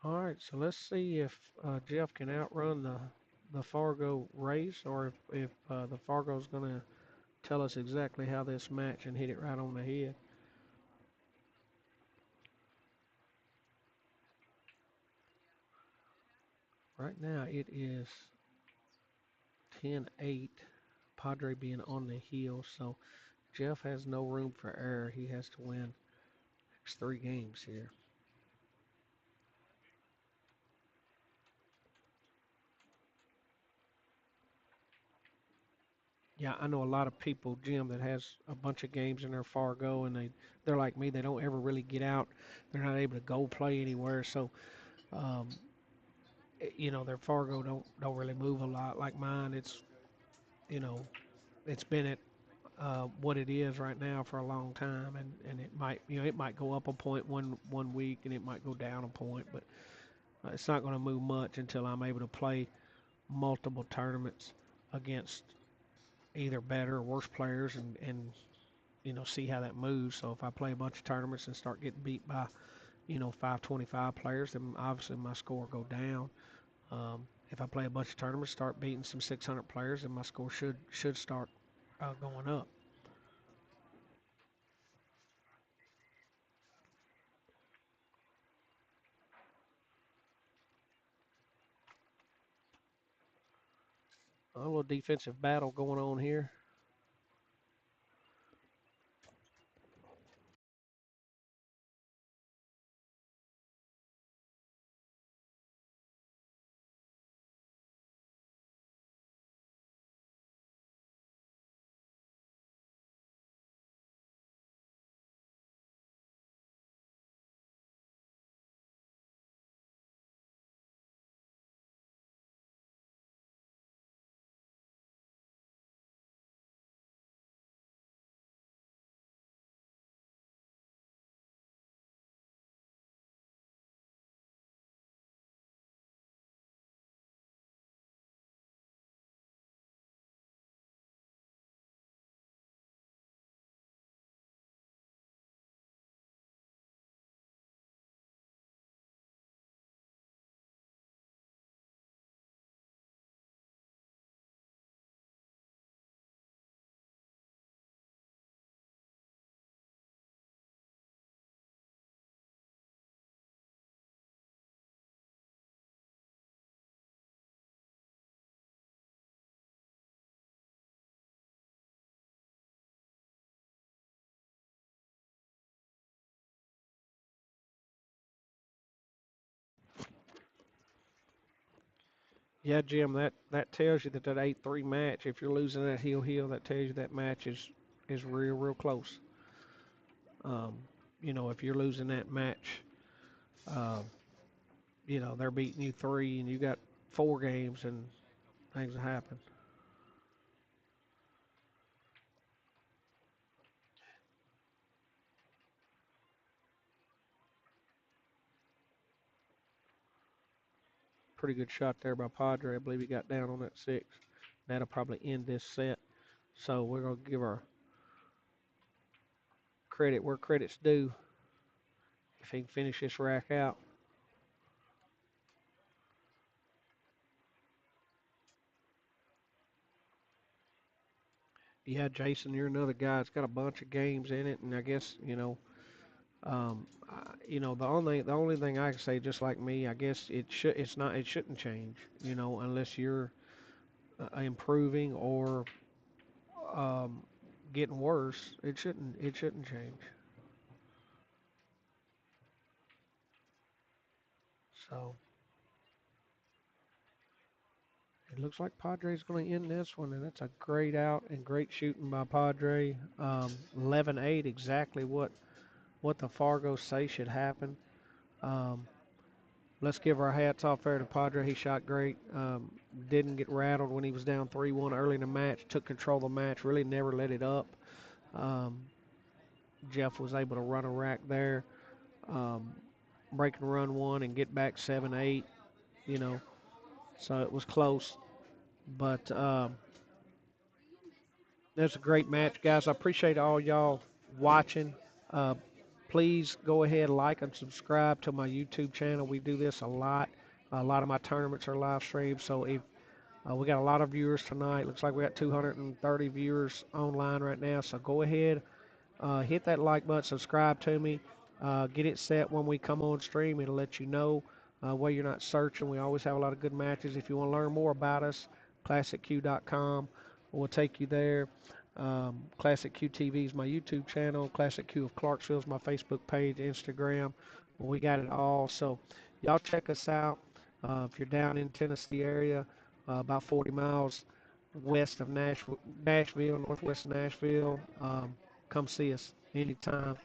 All right, so let's see if Jeff can outrun the Fargo race, or if the Fargo's going to tell us exactly how this match and hit it right on the head. Right now it is 10-8, Padre being on the heel, so Jeff has no room for error. He has to win next three games here. Yeah, I know a lot of people, Jim, that has a bunch of games in their Fargo, and they're like me. They don't ever really get out. They're not able to go play anywhere. So, um, their Fargo don't really move a lot. Like mine, you know, it's been at what it is right now for a long time, and it might go up a point one week, and it might go down a point, but it's not going to move much until I'm able to play multiple tournaments against either better or worse players, and see how that moves. So if I play a bunch of tournaments and start getting beat by 525 players, then obviously my score will go down. If I play a bunch of tournaments, start beating some 600 players, then my score should start going up. A little defensive battle going on here. Yeah, Jim, that tells you that 8-3 match, if you're losing that heel, that tells you that match is real close. Um, if you're losing that match, uh, they're beating you three and you got four games and things happen. Pretty good shot there by Padre. I believe he got down on that six. That'll probably end this set. So we're going to give our credit where credit's due if he can finish this rack out. Yeah, Jason, you're another guy that's got a bunch of games in it, and I guess the only thing I can say, just like me, I guess it shouldn't change, unless you're improving or um, getting worse. It shouldn't change. So it looks like Padre's going to end this one, and that's a great out and great shooting by Padre. 11-8, exactly what the Fargos say should happen. Um, let's give our hats off there to Padre. He shot great. Didn't get rattled when he was down 3-1 early in the match. Took control of the match. Really never let it up. Um, Jeff was able to run a rack there, um, break and run one, and get back 7-8. You know, so it was close. But that's a great match, guys. I appreciate all y'all watching. Uh, please go ahead, like and subscribe to my YouTube channel. We do this a lot. A lot of my tournaments are live streamed, so if we got a lot of viewers tonight. Looks like we got 230 viewers online right now. So go ahead, hit that like button, subscribe to me, get it set when we come on stream. It'll let you know where you're not searching. We always have a lot of good matches. If you want to learn more about us, classicq.com will take you there. Classic Q TV is my YouTube channel. Classic Q of Clarksville is my Facebook page, Instagram. We got it all. So y'all check us out. If you're down in Tennessee area, about 40 miles west of Nashville, northwest of Nashville. Come see us anytime.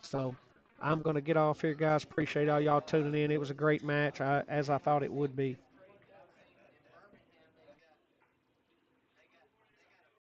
So I'm going to get off here, guys. Appreciate all y'all tuning in. It was a great match, as I thought it would be.